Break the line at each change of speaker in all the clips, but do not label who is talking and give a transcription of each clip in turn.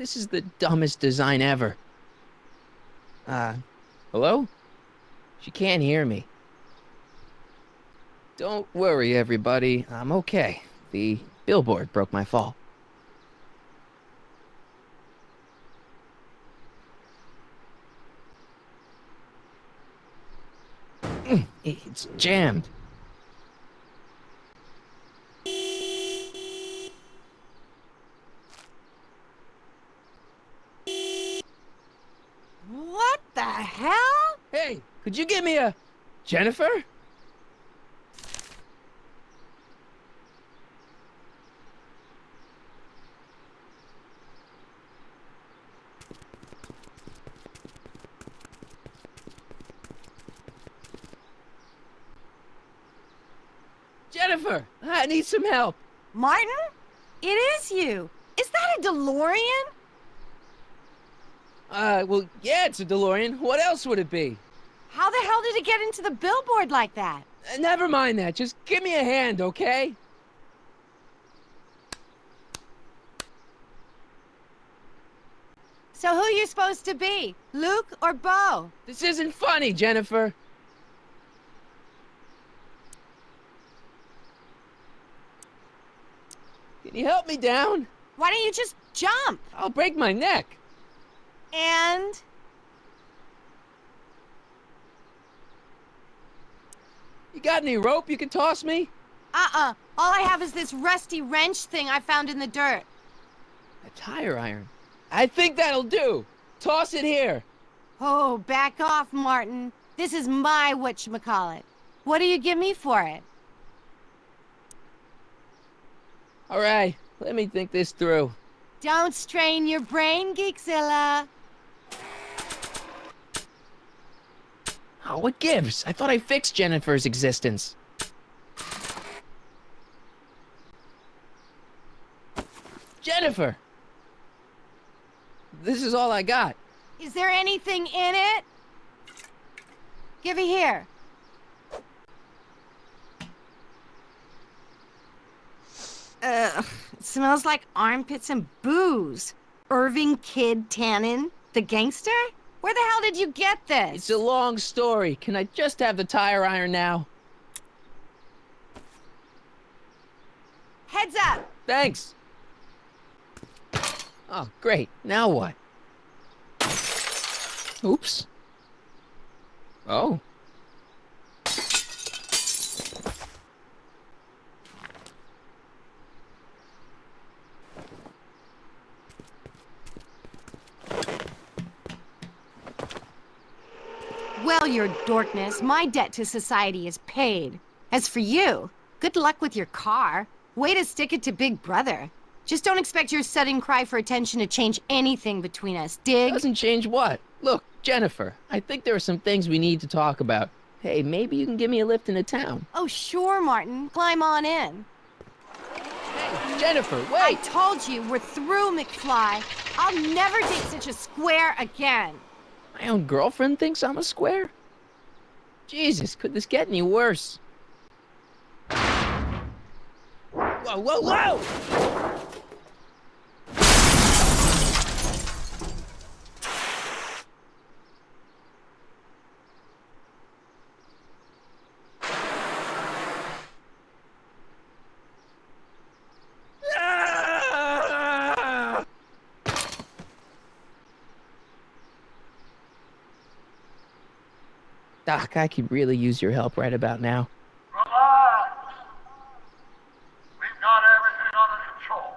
This is the dumbest design ever. Hello? She can't hear me. Don't worry, everybody. I'm okay. The billboard broke my fall. It's jammed.
What the hell?
Hey, could you give me a... Jennifer? Jennifer, I need some help.
Martin? It is you. Is that a DeLorean?
Well, yeah, it's a DeLorean. What else would it be?
How the hell did it get into the billboard like that?
Never mind that. Just give me a hand, okay?
So who you supposed to be? Luke or Bo?
This isn't funny, Jennifer. Can you help me down?
Why don't you just jump?
I'll break my neck.
And...
You got any rope you can toss me?
All I have is this rusty wrench thing I found in the dirt.
A tire iron. I think that'll do. Toss it here.
Oh, back off, Martin. This is my whatchamacallit. What do you give me for it?
All right, let me think this through.
Don't strain your brain, Geekzilla.
Oh, what gives? I thought I fixed Jennifer's existence. Jennifer! This is all I got.
Is there anything in it? Give it here. Ugh, it smells like armpits and booze. Irving Kid Tannen, the gangster? Where the hell did you get this?
It's a long story. Can I just have the tire iron now?
Heads up!
Thanks. Oh, great. Now what? Oops. Oh.
Well, your dorkness, my debt to society is paid. As for you, good luck with your car. Way to stick it to Big Brother. Just don't expect your sudden cry for attention to change anything between us, dig?
Doesn't change what? Look, Jennifer, I think there are some things we need to talk about. Hey, maybe you can give me a lift into town.
Oh, sure, Martin. Climb on in.
Hey, Jennifer, wait!
I told you, we're through, McFly. I'll never date such a square again.
My own girlfriend thinks I'm a square? Jesus, could this get any worse? Whoa, whoa, whoa! Ah! Doc, I could really use your help right about now.
Relax. We've got everything under control.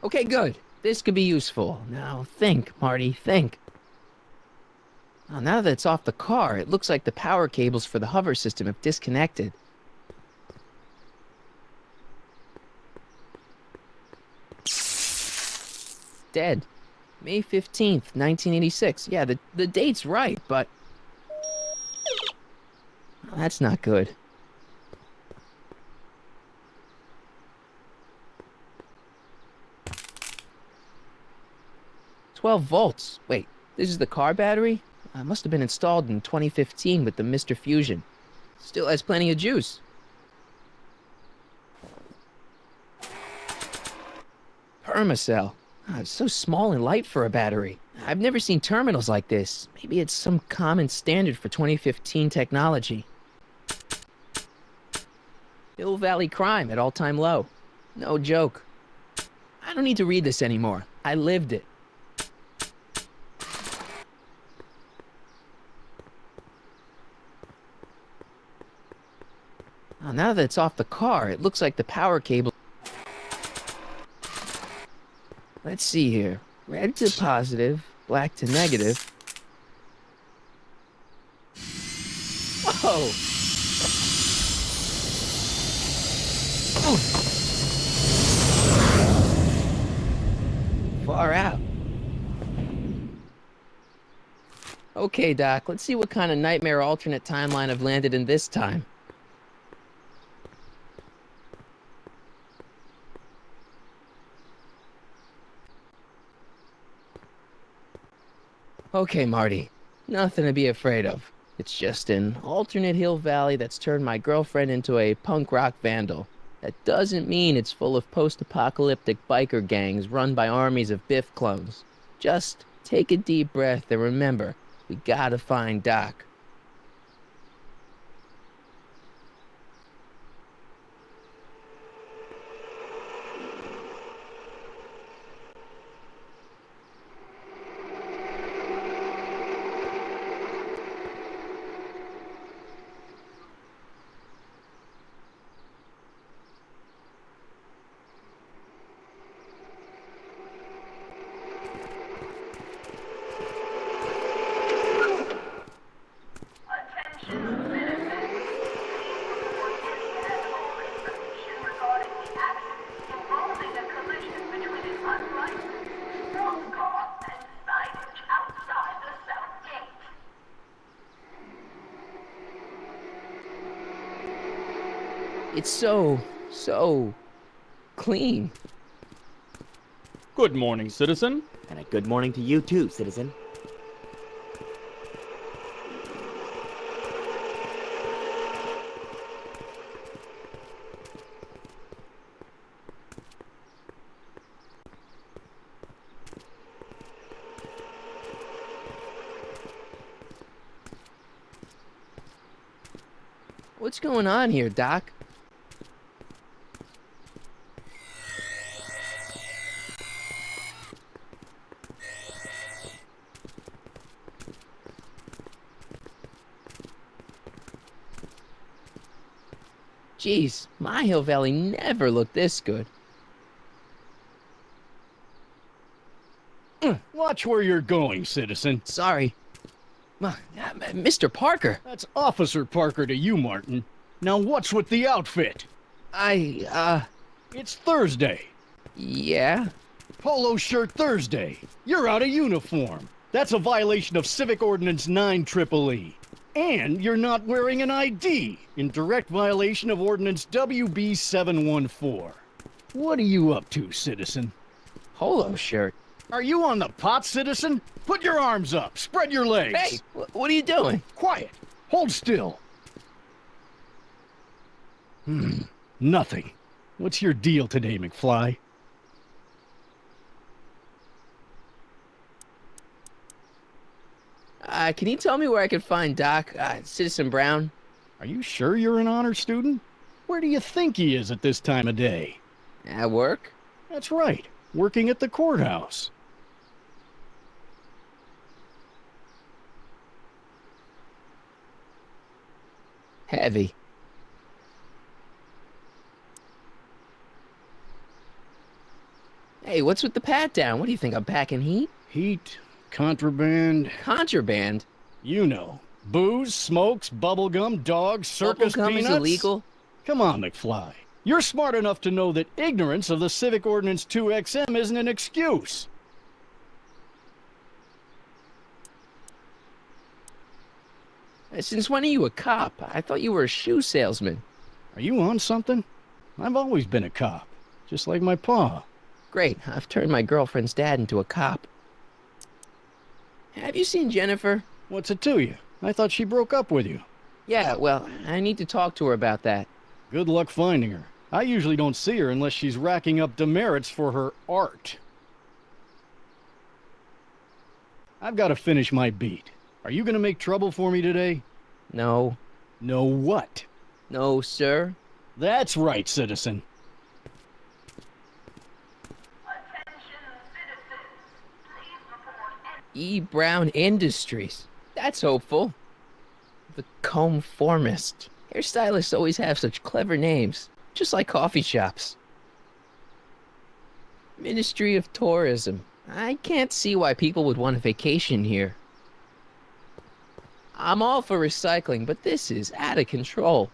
Okay, good. This could be useful. Now, think, Marty, think. Now that it's off the car, it looks like the power cables for the hover system have disconnected. Dead. May 15th, 1986. Yeah, the date's right, but... That's not good. 12 volts. Wait, this is the car battery? Must have been installed in 2015 with the Mr. Fusion. Still has plenty of juice. Permacell. It's so small and light for a battery. I've never seen terminals like this. Maybe it's some common standard for 2015 technology. Hill Valley crime at all-time low. No joke. I don't need to read this anymore. I lived it. Now that it's off the car, it looks like the power cable... Let's see here. Red to positive, black to negative. Whoa! Oh. Far out. Okay, Doc, let's see what kind of nightmare alternate timeline I've landed in this time. Okay, Marty. Nothing to be afraid of. It's just an alternate Hill Valley that's turned my girlfriend into a punk rock vandal. That doesn't mean it's full of post-apocalyptic biker gangs run by armies of Biff clones. Just take a deep breath and remember, we gotta find Doc.
Attention citizens. Please report any animal information regarding the accident involving a collision between an unlicensed sports car and signage outside the south gate.
It's so clean.
Good morning, citizen.
And a good morning to you too, citizen.
What's going on here, Doc? Jeez, my Hill Valley never looked this good.
Watch where you're going, citizen.
Sorry. Mr. Parker,
That's Officer Parker to you, Martin. Now what's with the outfit? It's Thursday.
Yeah?
Polo shirt Thursday. You're out of uniform. That's a violation of Civic Ordinance 9EEE. And you're not wearing an ID, in direct violation of Ordinance WB 714. What are you up to, citizen?
Polo shirt.
Are you on the pot, citizen? Put your arms up. Spread your legs.
Hey, what are you doing?
Quiet. Hold still. Nothing. What's your deal today, McFly?
Can you tell me where I can find Doc, Citizen Brown?
Are you sure you're an honor student? Where do you think he is at this time of day?
At work?
That's right. Working at the courthouse.
Heavy. Hey, what's with the pat down? What do you think, I'm packing heat?
Heat, contraband,
Contraband?
you know. Booze, smokes, bubblegum, dogs, circus
Bubblegum
peanuts.
is illegal?
Come on, McFly. You're smart enough to know that ignorance of the Civic Ordinance 2XM isn't an excuse.
Since when are you a cop? I thought you were a shoe salesman.
Are you on something? I've always been a cop, just like my pa.
Great, I've turned my girlfriend's dad into a cop. Have you seen Jennifer?
What's it to you? I thought she broke up with you.
Yeah, well, I need to talk to her about that.
Good luck finding her. I usually don't see her unless she's racking up demerits for her art. I've got to finish my beat. Are you gonna make trouble for me today?
No.
No what?
No, sir.
That's right, citizen.
Attention citizens. Please report
E. Brown Industries. That's hopeful. The Comformist. Hairstylists always have such clever names, just like coffee shops. Ministry of Tourism. I can't see why people would want a vacation here. I'm all for recycling, but this is out of control.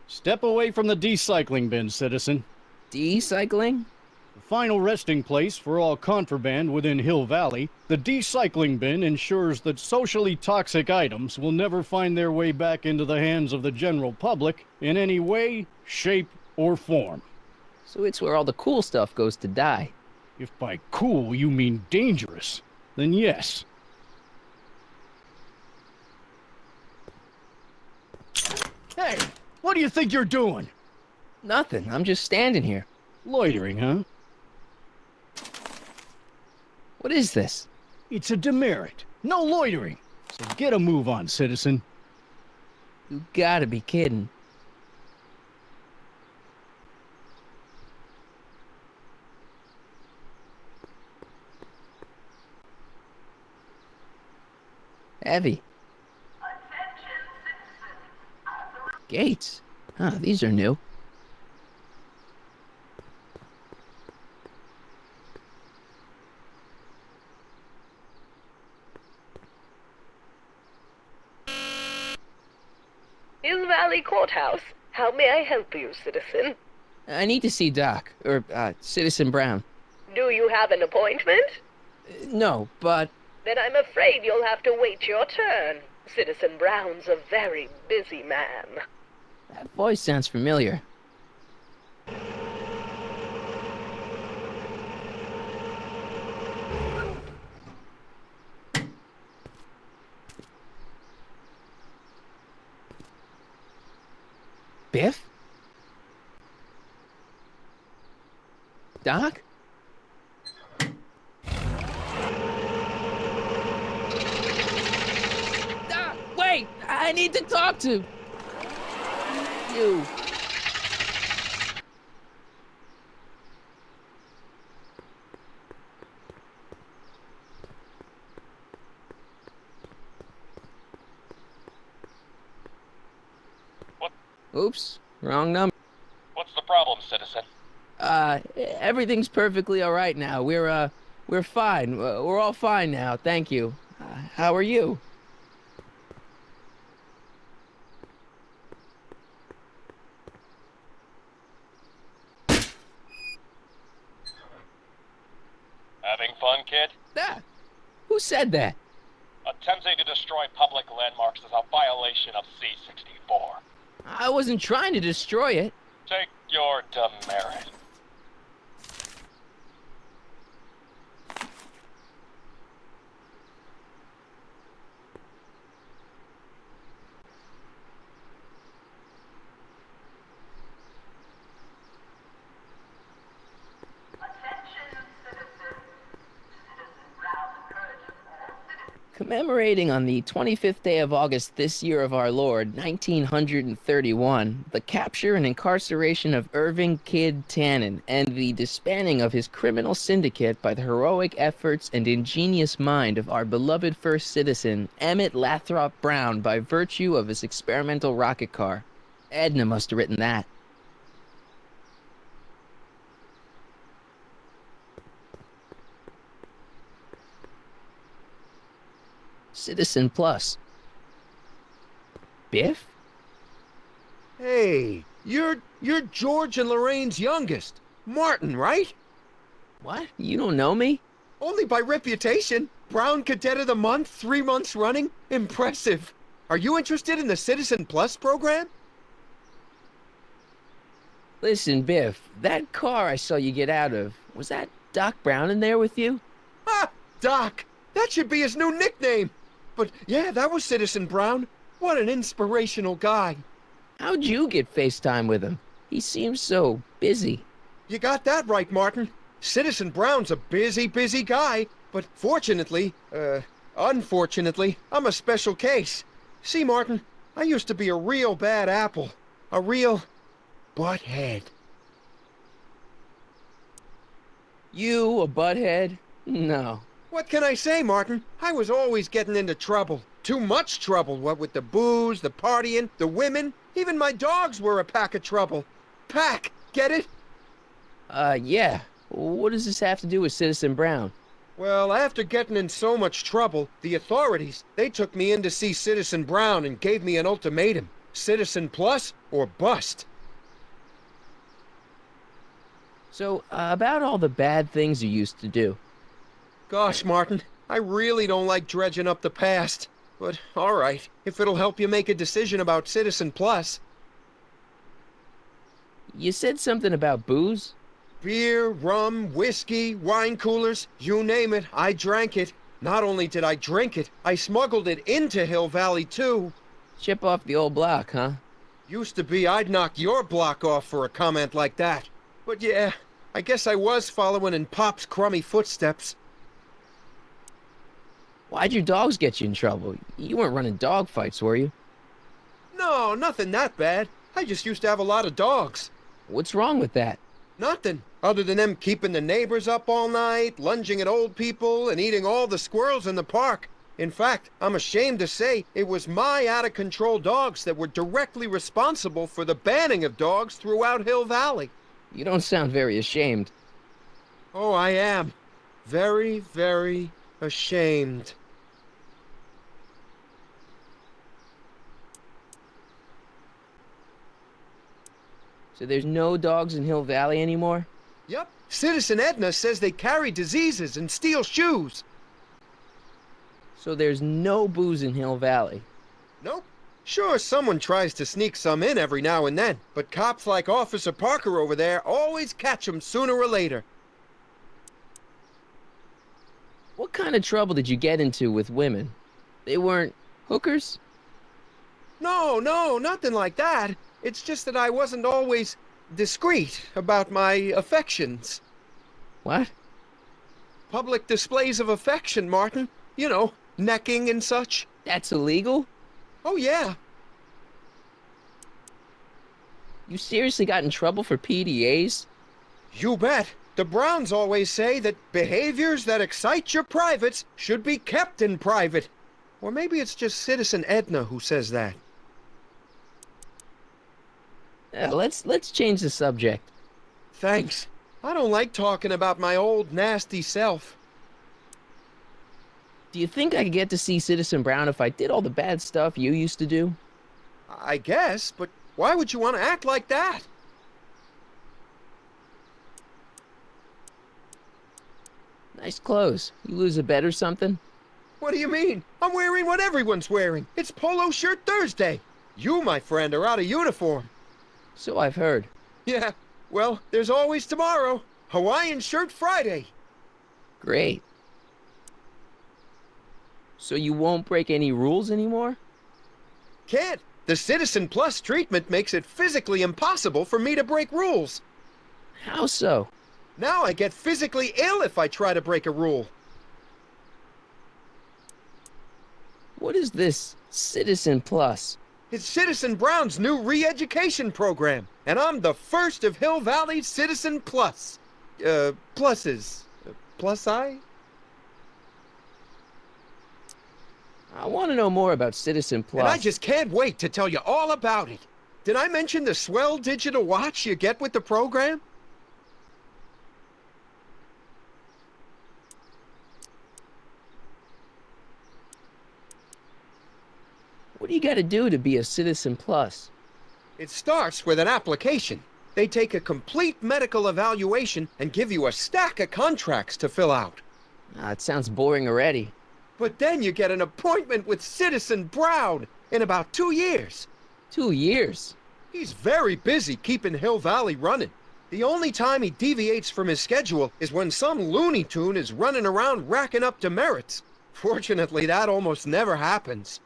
Step away from the decycling bin, citizen.
Decycling?
The final resting place for all contraband within Hill Valley, the decycling bin ensures that socially toxic items will never find their way back into the hands of the general public in any way, shape, or form.
So it's where all the cool stuff goes to die.
If by cool you mean dangerous, then yes. Hey, what do you think you're doing?
Nothing. I'm just standing here.
Loitering, huh?
What is this?
It's a demerit. No loitering. So get a move on, citizen.
You gotta be kidding. Heavy.
attention citizens.
Gates. Huh, these are new.
Hill Valley Courthouse. How may I help you, citizen?
I need to see Doc, or, Citizen Brown.
Do you have an appointment?
No, but
Then I'm afraid you'll have to wait your turn. Citizen Brown's a very busy man.
that voice sounds familiar. Biff? Doc? Doc, wait! I need to talk to you.
What?
Oops, wrong number.
What's the problem, citizen?
Everything's perfectly all right now. We're fine. We're all fine now. Thank you. How are you?
Having fun, kid?
Ah, who said that?
Attempting to destroy public landmarks is a violation of C-64.
I wasn't trying to destroy it.
Take your demerit.
Attention citizens. Citizen Brown encourages all citizens.
Commemorating on the 25th day of August this year of our Lord, 1931, the capture and incarceration of Irving Kid Tannen and the disbanding of his criminal syndicate by the heroic efforts and ingenious mind of our beloved first citizen, Emmett Lathrop Brown, by virtue of his experimental rocket car. Edna must have written that. Citizen Plus. Biff?
Hey, you're George and Lorraine's youngest. Martin, right?
What? You don't know me?
Only by reputation. Brown Cadet of the Month, 3 months running. Impressive. Are you interested in the Citizen Plus program?
Listen, Biff, that car I saw you get out of, was that Doc Brown in there with you?
Ha! Doc! That should be his new nickname! But yeah, that was Citizen Brown. What an inspirational guy.
How'd you get FaceTime with him? He seems so busy.
You got that right, Martin. Citizen Brown's a busy, busy guy, but unfortunately, I'm a special case. See, Martin, I used to be a real bad apple. A real butthead.
You a butthead? No.
What can I say, Martin? I was always getting into trouble. Too much trouble, what with the booze, the partying, the women. Even my dogs were a pack of trouble. Pack, get it?
Yeah. What does this have to do with Citizen Brown?
Well, after getting in so much trouble, the authorities, they took me in to see Citizen Brown and gave me an ultimatum. Citizen Plus or bust.
So, about all the bad things you used to do.
Gosh, Martin, I really don't like dredging up the past. But, all right, if it'll help you make a decision about Citizen Plus.
You said something about booze?
Beer, rum, whiskey, wine coolers, you name it, I drank it. Not only did I drink it, I smuggled it into Hill Valley, too.
Chip off the old block, huh?
Used to be I'd knock your block off for a comment like that. But yeah, I guess I was following in Pop's crummy footsteps.
Why'd your dogs get you in trouble? You weren't running dog fights, were you?
No, nothing that bad. I just used to have a lot of dogs.
What's wrong with that?
Nothing, other than them keeping the neighbors up all night, lunging at old people, and eating all the squirrels in the park. In fact, I'm ashamed to say it was my out-of-control dogs that were directly responsible for the banning of dogs throughout Hill Valley.
You don't sound very ashamed.
Oh, I am. Very, very ashamed.
So there's no dogs in Hill Valley anymore?
Yep. Citizen Edna says they carry diseases and steal shoes.
So there's no booze in Hill Valley?
Nope. Sure, someone tries to sneak some in every now and then, but cops like Officer Parker over there always catch 'em sooner or later.
What kind of trouble did you get into with women? They weren't hookers?
No, nothing like that. It's just that I wasn't always discreet about my affections.
What?
Public displays of affection, Martin. You know, necking and such.
That's illegal?
Oh, yeah.
You seriously got in trouble for PDAs?
You bet. The Browns always say that behaviors that excite your privates should be kept in private. Or maybe it's just Citizen Edna who says that.
Let's change the subject.
Thanks. I don't like talking about my old nasty self.
Do you think I could get to see Citizen Brown if I did all the bad stuff you used to do?
I guess, but why would you want to act like that?
Nice clothes. You lose a bet or something?
What do you mean? I'm wearing what everyone's wearing. It's Polo Shirt Thursday. You, my friend, are out of uniform.
So I've heard.
Yeah, well, there's always tomorrow. Hawaiian Shirt Friday.
Great. So you won't break any rules anymore?
Can't. The Citizen Plus treatment makes it physically impossible for me to break rules.
How so?
Now I get physically ill if I try to break a rule.
What is this Citizen Plus?
It's Citizen Brown's new re-education program, and I'm the first of Hill Valley's Citizen Plus. Pluses. Plus-I?
I want to know more about Citizen Plus.
And I just can't wait to tell you all about it. Did I mention the swell digital watch you get with the program?
What do you got to do to be a Citizen Plus?
It starts with an application. They take a complete medical evaluation and give you a stack of contracts to fill out.
It sounds boring already.
But then you get an appointment with Citizen Brown. in about 2 years.
2 years?
He's very busy keeping Hill Valley running. The only time he deviates from his schedule is when some Looney Tune is running around racking up demerits. Fortunately, that almost never happens.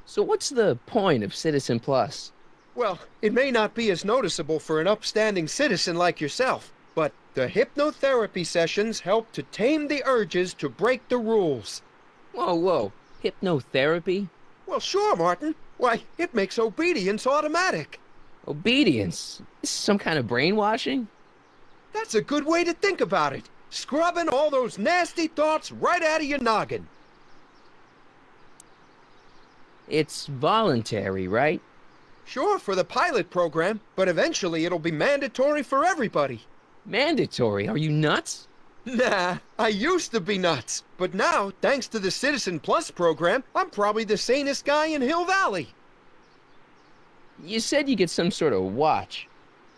So what's the point of Citizen Plus?
Well, it may not be as noticeable for an upstanding citizen like yourself, but the hypnotherapy sessions help to tame the urges to break the rules.
Whoa, whoa. Hypnotherapy?
Well, sure, Martin. Why, it makes obedience automatic.
Obedience? This is some kind of brainwashing?
That's a good way to think about it. Scrubbing all those nasty thoughts right out of your noggin.
It's voluntary, right?
Sure, for the pilot program, but eventually it'll be mandatory for everybody.
Mandatory? Are you nuts?
Nah, I used to be nuts. But now, thanks to the Citizen Plus program, I'm probably the sanest guy in Hill Valley.
You said you get some sort of watch.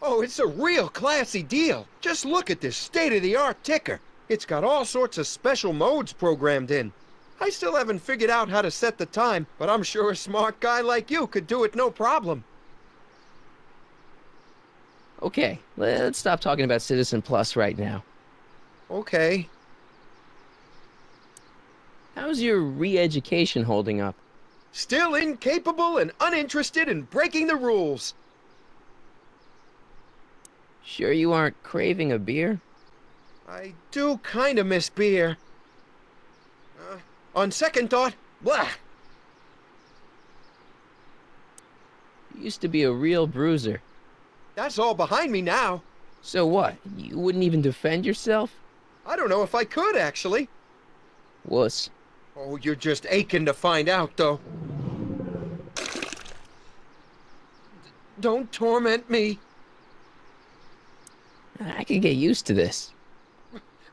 Oh, it's a real classy deal. Just look at this state-of-the-art ticker. It's got all sorts of special modes programmed in. I still haven't figured out how to set the time, but I'm sure a smart guy like you could do it no problem.
Okay, let's stop talking about Citizen Plus right now.
Okay.
How's your re-education holding up?
Still incapable and uninterested in breaking the rules.
Sure you aren't craving a beer?
I do kinda miss beer. On second thought, blah.
You used to be a real bruiser.
That's all behind me now.
So what? You wouldn't even defend yourself?
I don't know if I could, actually.
Wuss.
Oh, you're just aching to find out, though. Don't torment me.
I can get used to this.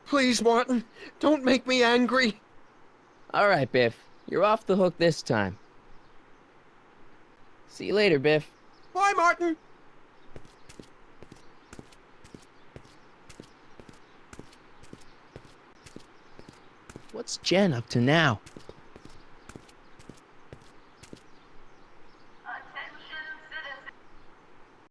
Please, Martin, don't make me angry.
All right, Biff. You're off the hook this time. See you later, Biff.
Bye, Martin.
What's Jen up to now?